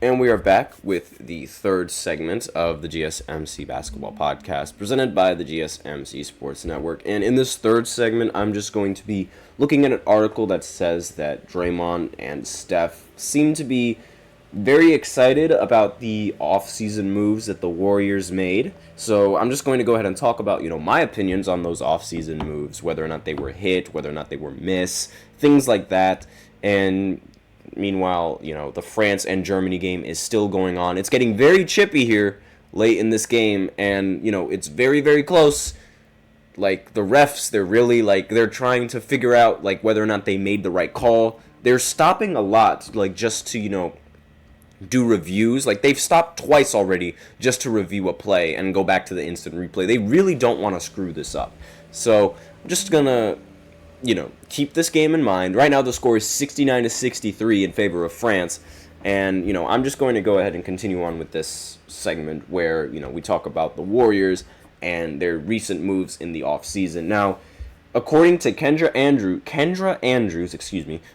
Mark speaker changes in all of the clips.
Speaker 1: And we are back with the third segment of the GSMC Basketball Podcast, presented by the GSMC Sports Network. And in this third segment, I'm just going to be looking at an article that says that Draymond and Steph seem to be very excited about the offseason moves that the Warriors made. So I'm just going to go ahead and talk about, my opinions on those offseason moves, whether or not they were hit, whether or not they were miss, things like that. And meanwhile, the France and Germany game is still going on. It's getting very chippy here late in this game, and, it's very, very close. Like, the refs, they're really, they're trying to figure out, whether or not they made the right call. They're stopping a lot, just to, do reviews. They've stopped twice already just to review a play and go back to the instant replay. They really don't want to screw this up. So, I'm just going to keep this game in mind. Right now, the score is 69-63 in favor of France. And, I'm just going to go ahead and continue on with this segment where, we talk about the Warriors and their recent moves in the offseason. Now, according to Kendra Andrews,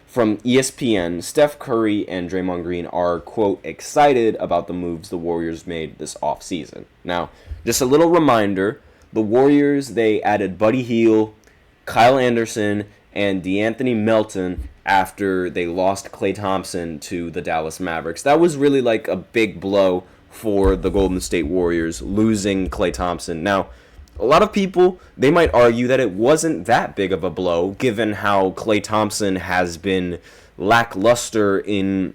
Speaker 1: from ESPN, Steph Curry and Draymond Green are, quote, excited about the moves the Warriors made this offseason. Now, just a little reminder, the Warriors, they added Buddy Hield, Kyle Anderson, and DeAnthony Melton after they lost Klay Thompson to the Dallas Mavericks. That was really a big blow for the Golden State Warriors, losing Klay Thompson. Now, a lot of people, they might argue that it wasn't that big of a blow, given how Klay Thompson has been lackluster in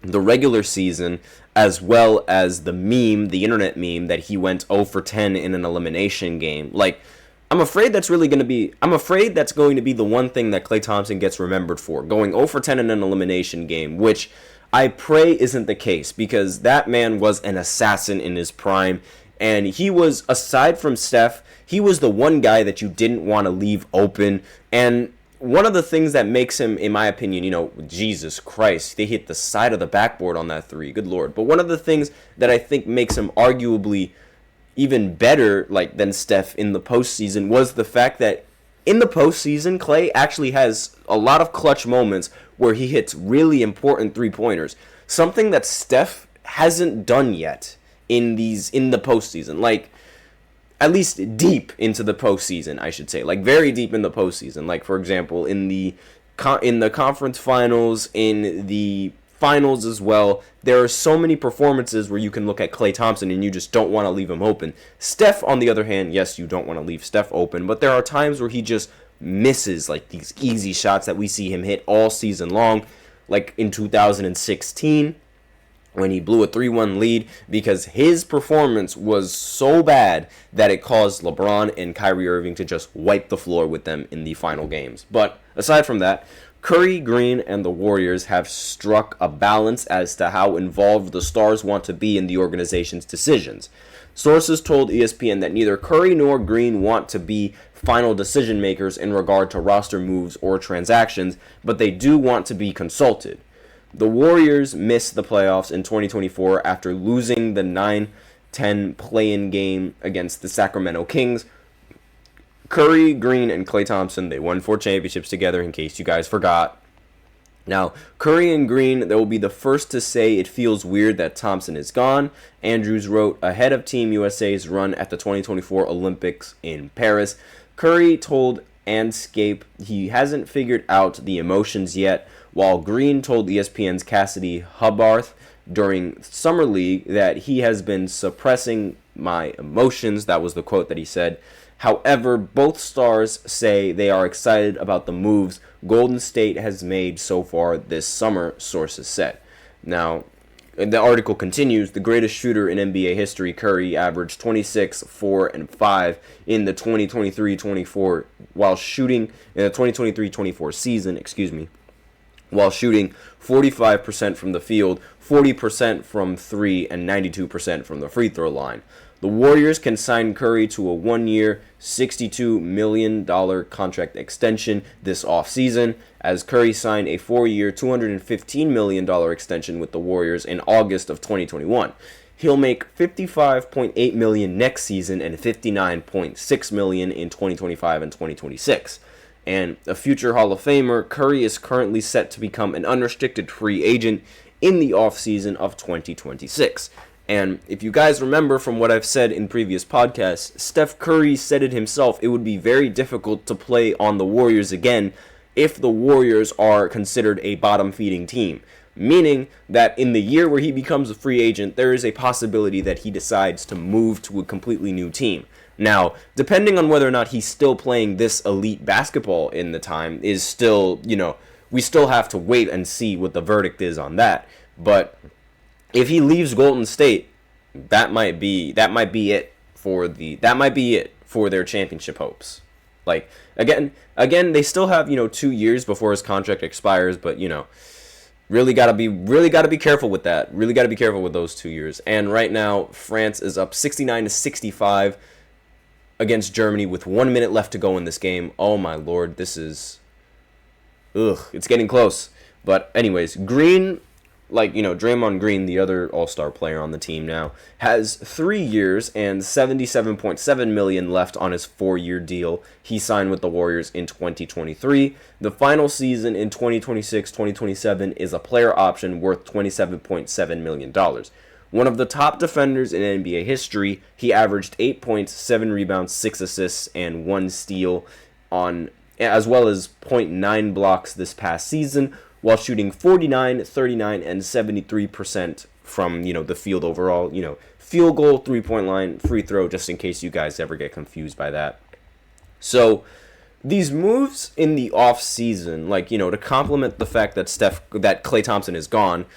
Speaker 1: the regular season, as well as the internet meme, that he went 0 for 10 in an elimination game. I'm afraid that's going to be the one thing that Klay Thompson gets remembered for, going 0 for 10 in an elimination game, which I pray isn't the case, because that man was an assassin in his prime, and he was, aside from Steph, he was the one guy that you didn't want to leave open. And one of the things that makes him, in my opinion, Jesus Christ, they hit the side of the backboard on that three, good Lord. But one of the things that I think makes him arguably even better than Steph in the postseason was the fact that in the postseason, Klay actually has a lot of clutch moments where he hits really important three-pointers. Something that Steph hasn't done yet in the postseason. At least deep into the postseason, I should say. Very deep in the postseason. For example, in the conference finals, in the finals as well, there are so many performances where you can look at Klay Thompson and you just don't want to leave him open. Steph, on the other hand, yes, you don't want to leave Steph open, but there are times where he just misses these easy shots that we see him hit all season long, in 2016 when he blew a 3-1 lead, because his performance was so bad that it caused LeBron and Kyrie Irving to just wipe the floor with them in the final games. But aside from that, Curry, Green, and the Warriors have struck a balance as to how involved the stars want to be in the organization's decisions. Sources told ESPN that neither Curry nor Green want to be final decision makers in regard to roster moves or transactions, but they do want to be consulted. The Warriors missed the playoffs in 2024 after losing the 9-10 play-in game against the Sacramento Kings. Curry, Green, and Klay Thompson, they won 4 championships together, in case you guys forgot. Now, Curry and Green, they will be the first to say it feels weird that Thompson is gone. Andrews wrote ahead of Team USA's run at the 2024 Olympics in Paris. Curry told Andscape he hasn't figured out the emotions yet, while Green told ESPN's Cassidy Hubbarth during Summer League that he has been suppressing my emotions. That was the quote that he said. However, both stars say they are excited about the moves Golden State has made so far this summer, sources said. Now, the article continues, the greatest shooter in NBA history, Curry, averaged 26, 4, and 5 in the 2023-24 while shooting in the 2023-24 season, while shooting 45% from the field, 40% from 3, and 92% from the free throw line. The Warriors can sign Curry to a 1-year, $62 million contract extension this offseason, as Curry signed a 4-year, $215 million extension with the Warriors in August of 2021. He'll make $55.8 million next season and $59.6 million in 2025 and 2026. And a future Hall of Famer, Curry is currently set to become an unrestricted free agent in the offseason of 2026. And if you guys remember from what I've said in previous podcasts, Steph Curry said it himself, it would be very difficult to play on the Warriors again if the Warriors are considered a bottom-feeding team. Meaning that in the year where he becomes a free agent, there is a possibility that he decides to move to a completely new team. Now, depending on whether or not he's still playing this elite basketball in the time is still, we still have to wait and see what the verdict is on that. But if he leaves Golden State, that might be it for their championship hopes. Like again, they still have 2 years before his contract expires, but really gotta be careful with that. Really gotta be careful with those 2 years. And right now, France is up 69-65 against Germany with 1 minute left to go in this game. Oh my lord, this is it's getting close. But anyways, Green, Draymond Green, the other all-star player on the team now, has 3 years and $77.7 million left on his 4-year deal he signed with the Warriors in 2023. The final season in 2026-2027 is a player option worth $27.7 million. One of the top defenders in NBA history, he averaged 8 points, 7 rebounds, 6 assists, and 1 steal as well as 0.9 blocks this past season, while shooting 49, 39, and 73% from, the field overall. Field goal, three-point line, free throw, just in case you guys ever get confused by that. So these moves in the off-season, to complement the fact that Klay Thompson is gone,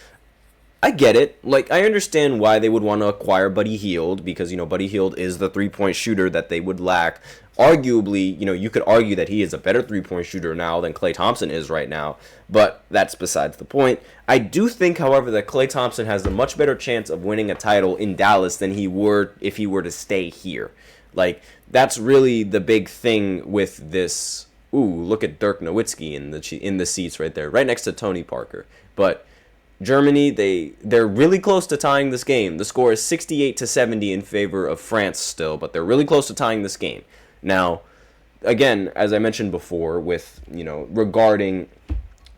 Speaker 1: I get it. I understand why they would want to acquire Buddy Hield, because, Buddy Hield is the three-point shooter that they would lack. Arguably, you could argue that he is a better three-point shooter now than Klay Thompson is right now, but that's besides the point. I do think, however, that Klay Thompson has a much better chance of winning a title in Dallas than he would if he were to stay here. That's really the big thing with this. Ooh, look at Dirk Nowitzki in the seats right there, right next to Tony Parker. But Germany, they're really close to tying this game. The score is 68-70 in favor of France still, but they're really close to tying this game. Now, again, as I mentioned before, with regarding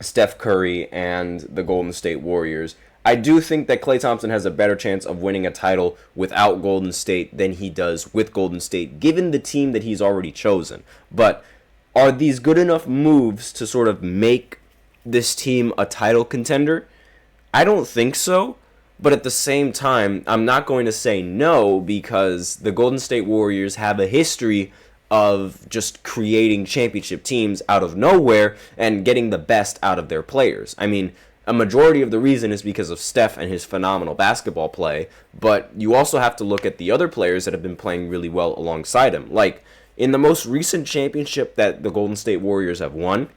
Speaker 1: Steph Curry and the Golden State Warriors, I do think that Klay Thompson has a better chance of winning a title without Golden State than he does with Golden State, given the team that he's already chosen. But are these good enough moves to sort of make this team a title contender? I don't think so, but at the same time, I'm not going to say no, because the Golden State Warriors have a history of just creating championship teams out of nowhere and getting the best out of their players. I mean, a majority of the reason is because of Steph and his phenomenal basketball play, but you also have to look at the other players that have been playing really well alongside him. In the most recent championship that the Golden State Warriors have won,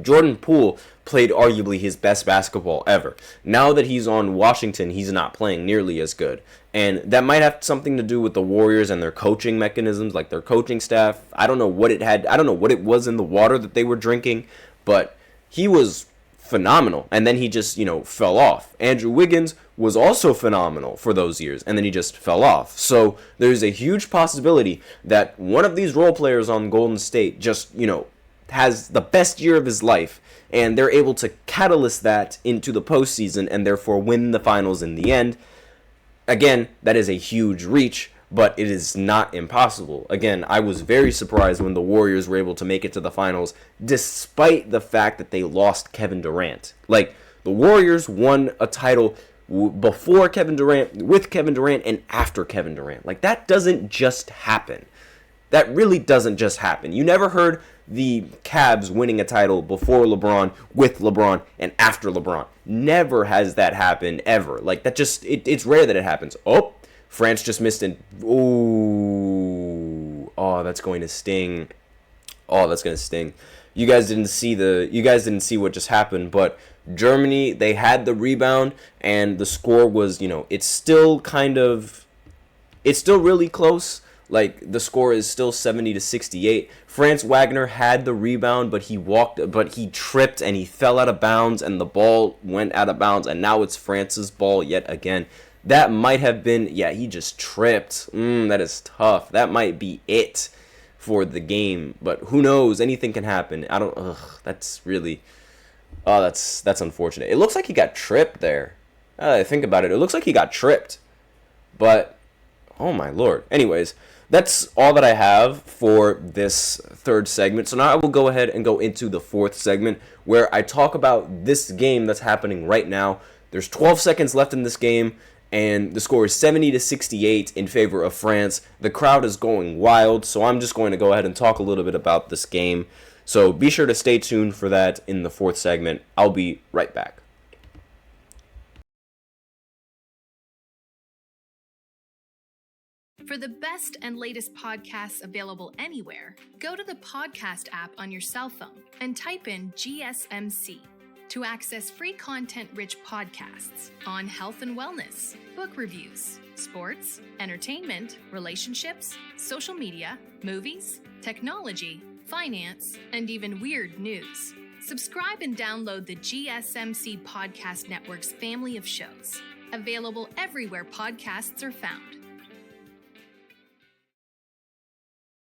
Speaker 1: Jordan Poole played arguably his best basketball ever. Now that he's on Washington, he's not playing nearly as good. And that might have something to do with the Warriors and their coaching mechanisms, their coaching staff. I don't know what it was in the water that they were drinking, but he was phenomenal. And then he just, fell off. Andrew Wiggins was also phenomenal for those years, and then he just fell off. So there's a huge possibility that one of these role players on Golden State just, has the best year of his life, and they're able to catalyst that into the postseason and therefore win the finals in the end. Again, that is a huge reach, but it is not impossible. Again, I was very surprised when the Warriors were able to make it to the finals, despite the fact that they lost Kevin Durant. The Warriors won a title before Kevin Durant, with Kevin Durant, and after Kevin Durant. That doesn't just happen. That really doesn't just happen. You never heard the Cavs winning a title before LeBron, with LeBron, and after LeBron. Never has that happened, ever. It's rare that it happens. Oh, France just missed it. Ooh. Oh, that's going to sting. You guys didn't see what just happened, but Germany, they had the rebound, and the score was, it's still really close. The score is still 70-68. Franz Wagner had the rebound, but he tripped and he fell out of bounds, and the ball went out of bounds, and now it's France's ball yet again. That might have been, he just tripped. That is tough. That might be it for the game, but who knows? Anything can happen. That's really, Oh, that's unfortunate. It looks like he got tripped there. Now that I think about it, it looks like he got tripped. But, oh my lord. Anyways, that's all that I have for this third segment. So now I will go ahead and go into the fourth segment where I talk about this game that's happening right now. There's 12 seconds left in this game, and the score is 70-68 in favor of France. The crowd is going wild, so I'm just going to go ahead and talk a little bit about this game. So be sure to stay tuned for that in the fourth segment. I'll be right back.
Speaker 2: For the best and latest podcasts available anywhere, go to the podcast app on your cell phone and type in GSMC to access free content-rich podcasts on health and wellness, book reviews, sports, entertainment, relationships, social media, movies, technology, finance, and even weird news. Subscribe and download the GSMC Podcast Network's family of shows, available everywhere podcasts are found.